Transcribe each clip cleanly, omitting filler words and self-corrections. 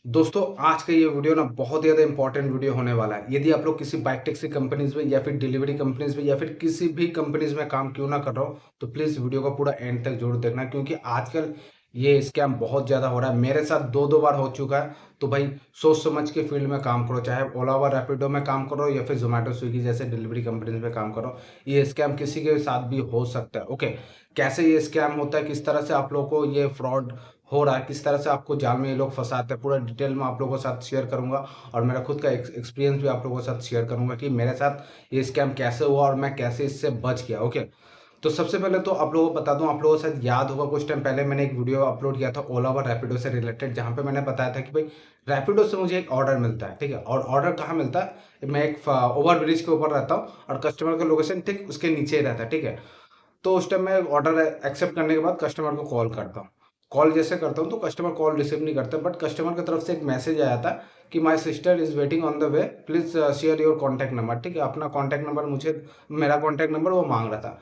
दोस्तों, आज का ये वीडियो ना बहुत ज़्यादा इंपॉर्टेंट वीडियो होने वाला है। यदि आप लोग किसी बाइक टैक्सी कंपनीज़ में या फिर डिलीवरी कंपनीज़ में या फिर किसी भी कंपनीज़ में काम क्यों ना कर रहे हो, तो प्लीज़ वीडियो को पूरा एंड तक ज़रूर देखना क्योंकि आजकल ये स्कैम बहुत ज़्यादा हो रहा है। मेरे साथ 2-2 बार हो चुका है। तो भाई सोच समझ के फील्ड में काम करो, चाहे ओला व रैपिडो में काम करो या फिर ज़ोमैटो, स्विगी जैसे डिलीवरी कंपनीज़ में काम करो। ये स्कैम किसी के साथ भी हो सकता है। ओके, कैसे ये स्कैम होता है, किस तरह से आप लोगों को ये फ्रॉड हो रहा है, किस तरह से आपको जाल में ये लोग फँसाते हैं, पूरा डिटेल में आप लोगों के साथ शेयर करूँगा और मेरा खुद का एक्सपीरियंस भी आप लोगों के साथ शेयर करूँगा कि मेरे साथ ये स्कैम कैसे हुआ और मैं कैसे इससे बच गया। ओके, तो सबसे पहले तो आप लोगों को बता दूँ, आप लोगों को शायद याद होगा कुछ टाइम पहले मैंने एक वीडियो अपलोड किया था ओला व रैपिडो से रिलेटेड, जहाँ पे मैंने बताया था कि भाई रैपिडो से मुझे एक ऑर्डर मिलता है, ठीक है? और ऑर्डर कहाँ मिलता है? मैं एक ओवर ब्रिज के ऊपर रहता हूँ और कस्टमर का लोकेशन ठीक उसके नीचे ही रहता है, ठीक है? तो उस टाइम मैं ऑर्डर एक्सेप्ट करने के बाद कस्टमर को कॉल करता हूँ। कॉल जैसे करता हूँ तो कस्टमर कॉल रिसीव नहीं करता, बट कस्टमर की तरफ से एक मैसेज आया था कि my sister is waiting on the way, please share your contact number, ठीक है? अपना कॉन्टैक्ट नंबर मुझे, मेरा कॉन्टैक्ट नंबर वो माँग रहा था।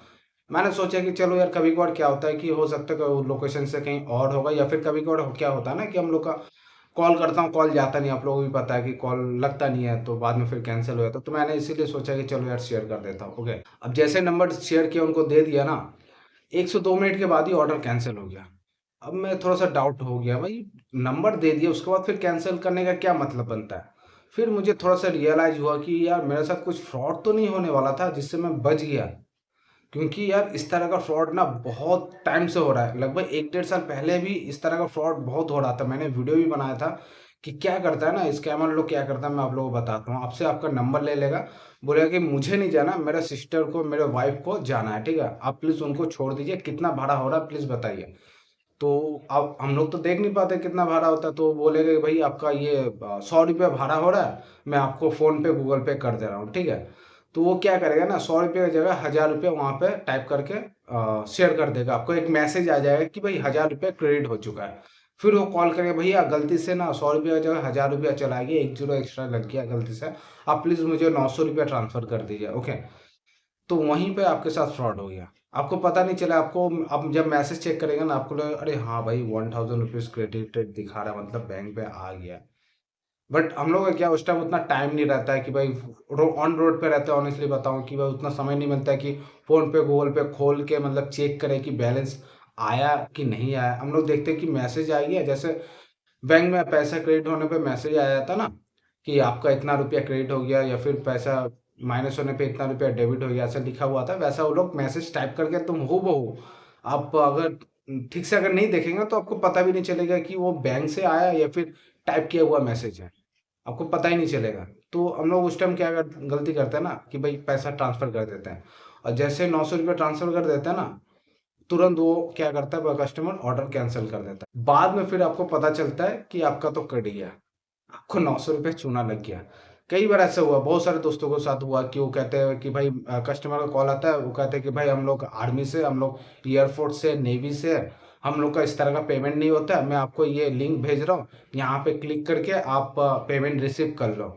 मैंने सोचा कि चलो यार, कभी-कभार क्या होता है कि हो सकता है कि वो लोकेशन से कहीं और होगा या फिर कभी-कभार क्या होता है ना कि हम लोग का कॉल करता हूँ, कॉल जाता नहीं है, आप लोगों को भी पता है कि कॉल लगता नहीं है, तो बाद में फिर कैंसल हो जाता है। तो मैंने इसीलिए सोचा कि चलो यार शेयर कर देता हूँ, ओके। अब जैसे नंबर शेयर किया, उनको दे दिया ना, 1 से 2 मिनट के बाद ही ऑर्डर कैंसल हो गया। अब मैं थोड़ा-सा डाउट हो गया, भाई नंबर दे दिया उसके बाद फिर कैंसल करने का क्या मतलब बनता है? फिर मुझे थोड़ा-सा रियलाइज़ हुआ कि यार मेरे साथ कुछ फ्रॉड तो नहीं होने वाला था जिससे मैं बच गया। क्योंकि यार इस तरह का फ्रॉड ना बहुत टाइम से हो रहा है। लगभग 1 डेढ़ साल पहले भी इस तरह का फ्रॉड बहुत हो रहा था। मैंने वीडियो भी बनाया था कि क्या करता है ना स्कैमर लोग, क्या करता है मैं आप लोगों को बताता हूँ। आपसे आपका नंबर ले लेगा, बोलेगा कि मुझे नहीं जाना, मेरे सिस्टर को, मेरे वाइफ को जाना है, ठीक है? आप प्लीज़ उनको छोड़ दीजिए, कितना भाड़ा हो रहा है प्लीज़ बताइए। तो अब हम लोग तो देख नहीं पाते कितना भाड़ा होता है, तो वो बोलेगा कि भई आपका ये ₹100 भाड़ा हो रहा है, मैं आपको फ़ोन पे, गूगल पे कर दे रहा हूँ, ठीक है? तो वो क्या करेगा ना, ₹100 की जगह ₹1000 वहाँ पे टाइप करके शेयर कर देगा। आपको एक मैसेज आ जाएगा कि भई ₹1000 क्रेडिट हो चुका है। फिर वो कॉल करेगा, भैया गलती से ना ₹100 की जगह ₹1000 चला गया, 1 ज़ीरो एक्स्ट्रा लग गया गलती से, आप प्लीज़ मुझे ₹900 ट्रांसफ़र कर दीजिए, ओके? तो वहीं पे आपके साथ फ्रॉड हो गया। आपको पता नहीं चला, आपको अब जब मैसेज चेक करेंगे ना, आपको लगेगा अरे हाँ भाई, ₹1000 क्रेडिटेड दिखा रहा है, मतलब बैंक पे आ गया। बट हम लोग का क्या उस टाइम उतना टाइम नहीं रहता है कि भाई ऑन रोड पे रहते हैं, ऑनेस्टली बताऊँ कि भाई उतना समय नहीं मिलता है कि फ़ोन पे, गूगल पे खोल के मतलब चेक करें कि बैलेंस आया कि नहीं आया। हम लोग देखते हैं कि मैसेज आ गया, जैसे बैंक में पैसा क्रेडिट होने पे मैसेज आ जाता ना कि आपका इतना रुपया क्रेडिट हो गया या फिर पैसा माइनस होने पे इतना रुपया डेबिट हो गया, ऐसा लिखा हुआ था। वैसा वो लोग मैसेज टाइप करके तुम हूबहू, आप अगर ठीक से अगर नहीं देखेंगे तो आपको पता भी नहीं चलेगा कि वो बैंक से आया या फिर टाइप किया हुआ मैसेज है। आपको पता ही नहीं चलेगा। तो हम लोग उस टाइम क्या गलती करते हैं ना कि भाई पैसा ट्रांसफ़र कर देते हैं और जैसे ₹900 ट्रांसफ़र कर देते हैं ना, तुरंत वो क्या करता है, वो कस्टमर ऑर्डर कैंसल कर देता है। बाद में फिर आपको पता चलता है कि आपका तो कट गया, आपको ₹900 चूना लग गया। कई बार ऐसा हुआ, बहुत सारे दोस्तों के साथ हुआ कि वो कहते हैं कि भाई कस्टमर का कॉल आता है, वो कहते हैं कि भाई हम लोग आर्मी से, हम लोग एयरफोर्स से, नेवी से हैं, हम लोग का इस तरह का पेमेंट नहीं होता है, मैं आपको ये लिंक भेज रहा हूँ, यहाँ पे क्लिक करके आप पेमेंट रिसीव कर लो।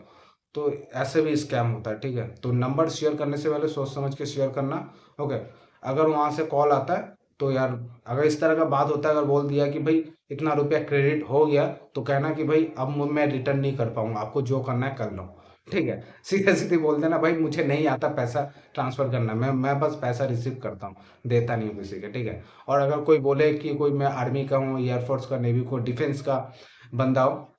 तो ऐसे भी स्कैम होता है, ठीक है? तो नंबर शेयर करने से पहले सोच समझ के शेयर करना, ओके? अगर वहाँ से कॉल आता है, तो यार अगर इस तरह का बात होता है, अगर बोल दिया कि भाई इतना रुपया क्रेडिट हो गया, तो कहना कि भाई अब मैं रिटर्न नहीं कर पाऊँगा, आपको जो करना है कर लो, ठीक है? सीधे-सीधे बोल देना, भाई मुझे नहीं आता पैसा ट्रांसफ़र करना, मैं बस पैसा रिसीव करता हूँ, देता नहीं हूँ किसी के, ठीक है? और अगर कोई बोले कि कोई मैं आर्मी का हूँ, एयरफ़ोर्स का, नेवी को, डिफेंस का बंदा हो,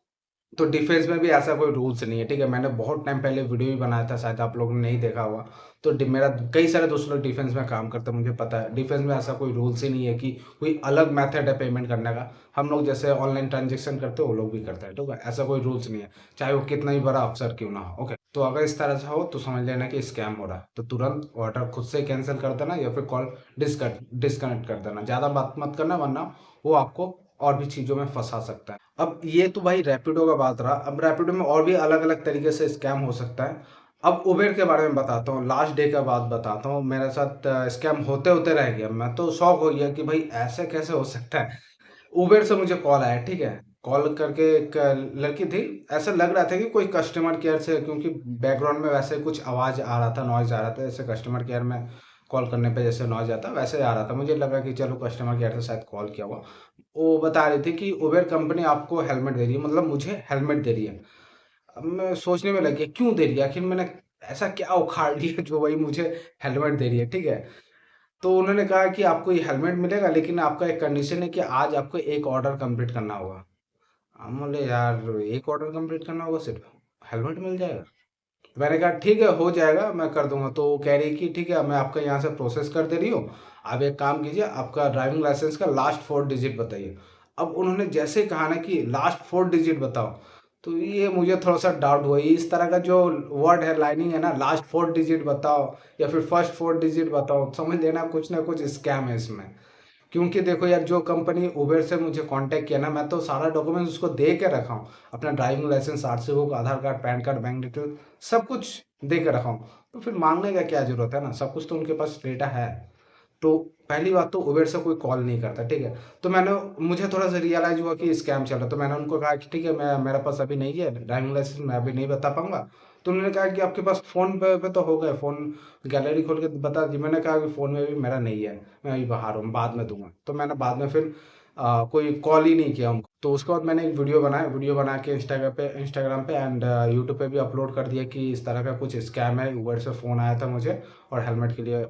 तो डिफेंस में भी ऐसा कोई रूल्स नहीं है, ठीक है? मैंने बहुत टाइम पहले वीडियो भी बनाया था, शायद आप लोगों ने नहीं देखा होगा। तो डि मेरा कई सारे दोस्त लोग डिफेंस में काम करते हैं, मुझे पता है। डिफेंस में ऐसा कोई रूल्स ही नहीं है कि कोई अलग मेथड है पेमेंट करने का। हम लोग जैसे ऑनलाइन ट्रांज़ैक्शन करते हैं, वो लोग भी करते हैं, ठीक है? ऐसा कोई रूल्स नहीं है, चाहे वो कितना ही बड़ा अफ़सर क्यों ना हो, ओके? तो अगर इस तरह से हो, तो समझ लेना कि स्कैम हो रहा है। तो तुरंत ऑर्डर खुद से कैंसल कर देना या फिर कॉल डिस्कनेक्ट कर देना। ज़्यादा बात मत करना, वरना वो आपको और भी चीज़ों में फँसा सकता है। अब ये तो भाई रैपिडो का बात रहा। अब रैपिडो में और भी अलग-अलग तरीके से स्कैम हो सकता है। अब उबेर के बारे में बताता हूँ, लास्ट डे का बात बताता हूँ। मेरे साथ स्कैम होते-होते रह गया। मैं तो शॉक हो गया कि भाई ऐसे कैसे हो सकता है? उबेर से मुझे कॉल आया, ठीक है? कॉल करके एक लड़की थी, ऐसा लग रहा था कि कोई कस्टमर केयर से, क्योंकि बैकग्राउंड में वैसे कुछ आवाज़ आ रहा था, नॉइज़ आ रहा था, जैसे कस्टमर केयर में कॉल करने पे जैसे नॉइज़ आता है, वैसे ही आ रहा था। मुझे लगा कि चलो कस्टमर केयर से शायद कॉल किया होगा। वो बता रही थी कि उबेर कंपनी आपको हेलमेट दे रही है, मतलब मुझे हेलमेट दे रही है। अब मैं सोचने में लग गया क्यों दे रही है? आखिर मैंने ऐसा क्या उखाड़ लिया जो भाई मुझे हेलमेट दे रही है, ठीक है? तो उन्होंने कहा कि आपको ये हेलमेट मिलेगा, लेकिन आपका एक कंडीशन है कि आज आपको एक ऑर्डर कंप्लीट करना होगा। हम बोले यार एक ऑर्डर कंप्लीट करना होगा सिर्फ, हेलमेट मिल जाएगा? मैंने कहा ठीक है हो जाएगा, मैं कर दूंगा। तो वो कह रही कि ठीक है मैं आपका यहाँ से प्रोसेस कर दे रही हूँ, आप एक काम कीजिए, आपका ड्राइविंग लाइसेंस का लास्ट 4 डिजिट बताइए। अब उन्होंने जैसे ही कहा ना कि लास्ट 4 डिजिट बताओ, तो ये मुझे थोड़ा सा डाउट हुआ। ये इस तरह का जो वर्ड है, लाइनिंग है ना, लास्ट 4 डिजिट बताओ या फिर फर्स्ट 4 डिजिट बताओ, समझ लेना कुछ ना कुछ स्कैम है इसमें। क्योंकि देखो यार, जो कंपनी उबेर से मुझे कांटेक्ट किया ना, मैं तो सारा डॉक्यूमेंट्स उसको दे के रखा हूँ, अपना driving licence, RC book, Aadhaar card, PAN card, bank detail, सब कुछ दे के रखा हूँ। तो फिर मांगने का क्या जरूरत है ना, सब कुछ तो उनके पास डेटा है। तो पहली बात तो उबेर से कोई कॉल नहीं करता, ठीक है? तो मुझे थोड़ा सा रियलाइज हुआ कि स्कैम चल रहा है, तो मैंने उनको कहा कि ठीक है, मैं मेरे पास अभी नहीं है ड्राइविंग लाइसेंस, मैं अभी नहीं बता पाऊंगा। तो उन्होंने कहा कि आपके पास फोन पे तो हो गए, फोन गैलरी खोल के बता दी। मैंने कहा कि फ़ोन में भी मेरा नहीं है, मैं अभी बाहर हूँ, बाद में दूँगा। तो मैंने बाद में फिर कोई कॉल ही नहीं किया उनको। तो उसके बाद मैंने एक वीडियो बनाया, वीडियो बना के इंस्टाग्राम पे एंड यूट्यूब पे भी अपलोड कर दिया कि इस तरह का कुछ स्कैम है, उबर से फ़ोन आया था मुझे और हेलमेट के लिए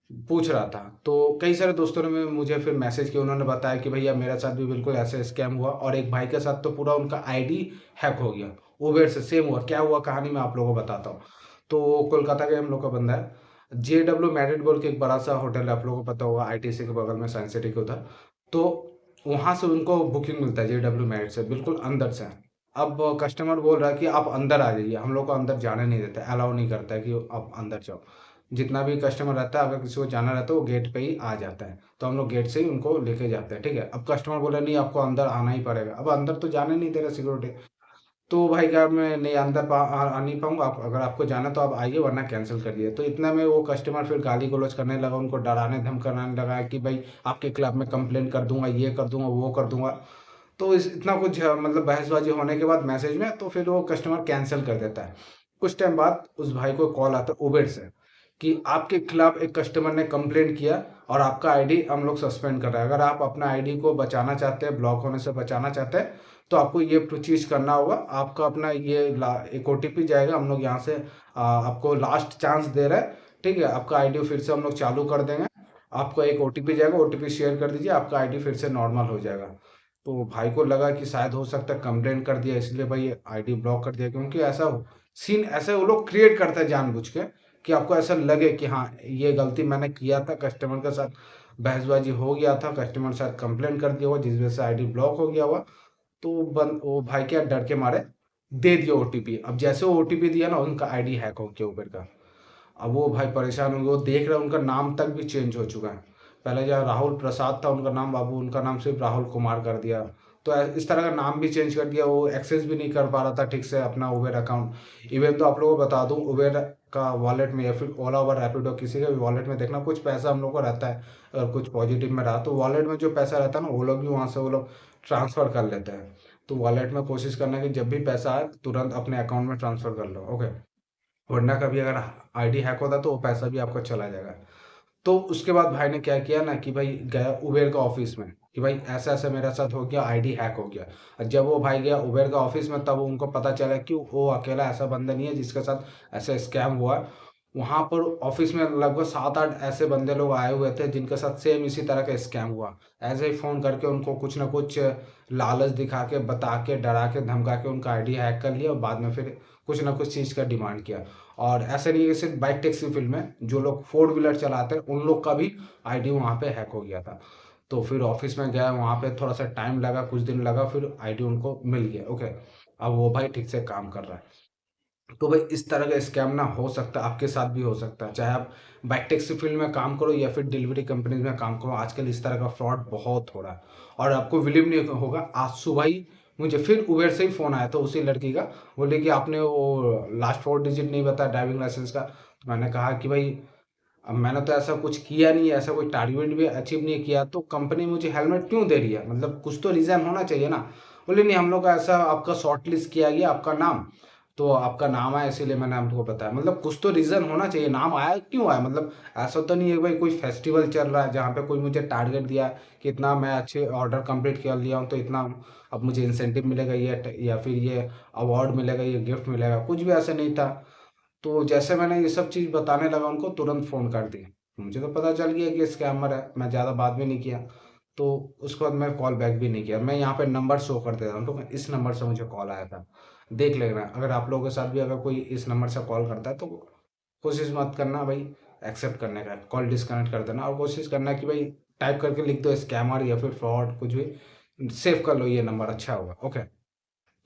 पूछ रहा था। तो कई सारे दोस्तों ने मुझे फिर मैसेज किया, उन्होंने बताया कि भैया मेरे साथ भी बिल्कुल ऐसे स्कैम हुआ, और एक भाई के साथ तो पूरा उनका आईडी हैक हो गया, उबेर से सेम हुआ। क्या हुआ कहानी मैं आप लोगों को बताता हूँ। तो वो कोलकाता के हम लोग का बंदा है, JW मैरिट बोल के एक बड़ा सा होटल है, आप लोगों को पता होगा, ITC के बगल में, साइंस सिटी के उधर। तो वहां से उनको बुकिंग मिलता है JW मैरिट से, बिल्कुल अंदर से। अब कस्टमर बोल रहा है कि आप अंदर आ जाइए, हम लोग को अंदर जाने नहीं देता, अलाउ नहीं करता है कि आप अंदर जाओ। जितना भी कस्टमर रहता है, अगर किसी को जाना रहता है वो गेट पे ही आ जाता है, तो हम लोग गेट से ही उनको लेके जाते हैं, ठीक है? अब कस्टमर बोला नहीं आपको अंदर आना ही पड़ेगा, अब अंदर तो जाने नहीं दे रहा सिक्योरिटी। तो भाई क्या, मैं नहीं अंदर आ नहीं पाऊंगा, आप अगर आपको जाना तो आप आइए, वरना कैंसिल करिए। तो इतना में वो कस्टमर फिर गाली गलौज करने लगा, उनको डराने धमकाने लगा कि भाई आपके खिलाफ मैं कंप्लेंट कर दूंगा, ये कर दूंगा, वो कर दूंगा। तो इतना कुछ मतलब बहसबाजी होने के बाद मैसेज में, तो फिर वो कस्टमर कैंसिल कर देता है। कुछ टाइम बाद उस भाई को कॉल आता है उबेर से कि आपके खिलाफ एक कस्टमर ने कंप्लेंट किया और आपका आईडी हम लोग सस्पेंड कर रहे हैं। अगर आप अपना आईडी को बचाना चाहते हैं, ब्लॉक होने से बचाना चाहते हैं, तो आपको ये चीज करना होगा। आपका अपना ये एक OTP जाएगा, हम लोग यहाँ से आपको लास्ट चांस दे रहे हैं, ठीक है? आपका आईडी फिर से हम लोग चालू कर देंगे, आपको एक OTP जाएगा, OTP शेयर कर दीजिए, आपका आईडी फिर से नॉर्मल हो जाएगा। तो भाई को लगा कि शायद हो सकता है कंप्लेंट कर दिया इसलिए भाई आईडी ब्लॉक कर दिया, क्योंकि ऐसा सीन ऐसे वो लोग क्रिएट करते हैं जानबूझ के, कि आपको ऐसा लगे कि हाँ ये गलती मैंने किया था, कस्टमर के साथ बहसबाजी हो गया था, कस्टमर शायद कंप्लेंट कर दिया हुआ जिस वजह से आईडी ब्लॉक हो गया हुआ। तो वो भाई क्या, डर के मारे दे दिया OTP। अब जैसे वो OTP दिया ना, उनका आईडी हैक हो गया उबर का। अब वो भाई परेशान होंगे, वो देख रहे हैं उनका नाम तक भी चेंज हो चुका है। पहले जहाँ राहुल प्रसाद था उनका नाम, बाबू उनका नाम सिर्फ राहुल कुमार कर दिया। तो इस तरह का नाम भी चेंज कर दिया, वो एक्सेस भी नहीं कर पा रहा था ठीक से अपना उबेर अकाउंट। इवन तो आप लोगों को बता दूं, उबेर का वॉलेट में या फिर ओला व रैपिडो किसी के भी वॉलेट में देखना, कुछ पैसा हम लोग को रहता है, अगर कुछ पॉजिटिव में रहा तो वॉलेट में जो पैसा रहता है ना, वो लोग भी वहाँ से वो लोग ट्रांसफ़र कर लेते हैं। तो वॉलेट में कोशिश करना कि जब भी पैसा आए तुरंत अपने अकाउंट में ट्रांसफ़र कर लो, ओके? वरना कभी अगर आईडी हैक होता तो वो पैसा भी आपका चला जाएगा। तो उसके बाद भाई ने क्या किया ना कि भाई गया उबेर का ऑफिस में कि भाई ऐसा ऐसा मेरे साथ हो गया, आईडी हैक हो गया। और जब वो भाई गया उबेर का ऑफिस में, तब उनको पता चला कि वो अकेला ऐसा बंदा नहीं है जिसके साथ ऐसा स्कैम हुआ है। वहाँ पर ऑफिस में लगभग 7-8 ऐसे बंदे लोग आए हुए थे जिनके साथ सेम इसी तरह का स्कैम हुआ। ऐसे ही फ़ोन करके उनको कुछ ना कुछ लालच दिखा के, बता के, डरा के, धमका के उनका आईडी हैक कर लिया और बाद में फिर कुछ ना कुछ चीज़ का डिमांड किया। और ऐसा नहीं है कि सिर्फ बाइक टैक्सी फील्ड में, जो लोग फोर व्हीलर चलाते हैं उन लोग का भी आईडी वहाँ पे हैक हो गया था। तो फिर ऑफिस में गया, वहाँ पे थोड़ा सा टाइम लगा, कुछ दिन लगा, फिर आईडी उनको मिल गया, ओके? अब वो भाई ठीक से काम कर रहा है। तो भाई इस तरह का स्कैम ना हो सकता है, आपके साथ भी हो सकता है, चाहे आप बाइक टैक्सी फील्ड में काम करो या फिर डिलीवरी कंपनीज में काम करो। आजकल इस तरह का फ्रॉड बहुत हो रहा है। और आपको बिलीव नहीं होगा, आज सुबह ही मुझे फिर उबेर से ही फ़ोन आया था उसी लड़की का। बोले कि आपने वो लास्ट 4 डिजिट नहीं बताया ड्राइविंग लाइसेंस का। तो मैंने कहा कि भाई अब मैंने तो ऐसा कुछ किया नहीं है, ऐसा कोई टारगेट भी अचीव नहीं किया, तो कंपनी मुझे हेलमेट क्यों दे रही है? मतलब कुछ तो रीज़न होना चाहिए ना। बोले नहीं, हम लोग का ऐसा आपका शॉर्ट लिस्ट किया गया, आपका नाम, तो आपका नाम आया इसीलिए मैंने आपको बताया। मतलब कुछ तो रीज़न होना चाहिए, नाम आया क्यों आया? मतलब ऐसा तो नहीं है भाई कोई फेस्टिवल चल रहा है जहाँ पे कोई मुझे टारगेट दिया कि इतना मैं अच्छे ऑर्डर कंप्लीट कर लिया हूँ तो इतना अब मुझे इंसेंटिव मिलेगा या फिर ये अवार्ड मिलेगा, ये गिफ्ट मिलेगा, कुछ भी ऐसा नहीं था। तो जैसे मैंने ये सब चीज़ बताने लगा उनको तुरंत फ़ोन कर दिए। मुझे तो पता चल गया कि स्कैमर है, मैं ज़्यादा बात भी नहीं किया। तो उसके बाद मैं कॉल बैक भी नहीं किया। मैं यहाँ पे नंबर शो कर देता हूँ, तो इस नंबर से मुझे कॉल आया था। देख लेना, अगर आप लोगों के साथ भी अगर कोई इस नंबर से कॉल करता है तो कोशिश मत करना भाई एक्सेप्ट करने का, कॉल डिस्कनेक्ट कर देना और कोशिश करना कि भाई टाइप करके लिख दो स्कैमर या फिर फ्रॉड कुछ भी, सेव कर लो ये नंबर अच्छा होगा, ओके।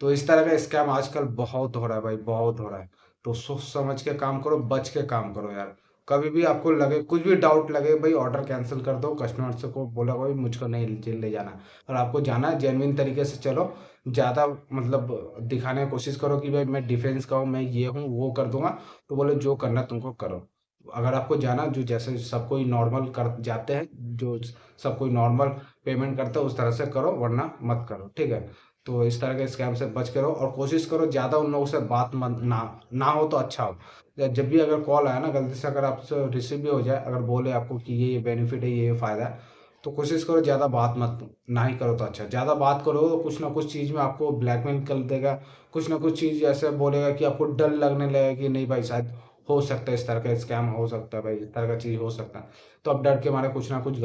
तो इस तरह का स्कैम आजकल बहुत हो रहा है भाई, बहुत हो रहा है। तो सोच समझ के काम करो, बच के काम करो यार। कभी भी आपको लगे, कुछ भी डाउट लगे भाई, ऑर्डर कैंसिल कर दो, कस्टमर से को बोला भाई मुझको नहीं ले जाना। और आपको जाना है जेन्युइन तरीके से चलो, ज़्यादा मतलब दिखाने की कोशिश करो कि भाई मैं डिफेंस का हूँ, मैं ये हूँ, वो कर दूंगा। तो बोले जो करना है तुमको करो। अगर आपको जाना जो जैसे सब कोई नॉर्मल कर जाते हैं, जो सब कोई नॉर्मल पेमेंट करता है उस तरह से करो, वरना मत करो, ठीक है। तो इस तरह के स्कैम से बच के रहो और कोशिश करो ज़्यादा उन लोगों से बात मत ना ना हो तो अच्छा हो। या जब भी अगर कॉल आया ना गलती से अगर आपसे रिसीव भी हो जाए, अगर बोले आपको कि ये बेनिफिट है, ये फ़ायदा है, तो कोशिश करो ज़्यादा बात मत ना ही करो तो अच्छा। ज़्यादा बात करो तो कुछ ना कुछ चीज़ में आपको ब्लैकमेल कर देगा, कुछ ना कुछ चीज़ ऐसे बोलेगा कि आपको डर लगने लगेगा कि नहीं भाई शायद हो सकता है इस तरह का स्कैम हो सकता है भाई, इस तरह का चीज़ हो सकता है। तो आप डर के मारे कुछ ना कुछ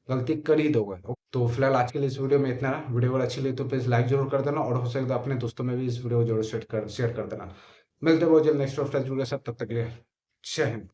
गलती कर ही दोगे। तो फिलहाल आज के लिए इस वीडियो में इतना है। वीडियो अगर अच्छी लगी तो प्लीज़ लाइक ज़रूर कर देना और हो सके तो अपने दोस्तों में भी इस वीडियो को ज़रूर शेयर कर देना। मिलते हैं बहुत जल्द नेक्स्ट फ्रेश वीडियो के साथ, तब तक के लिए जय हिंद।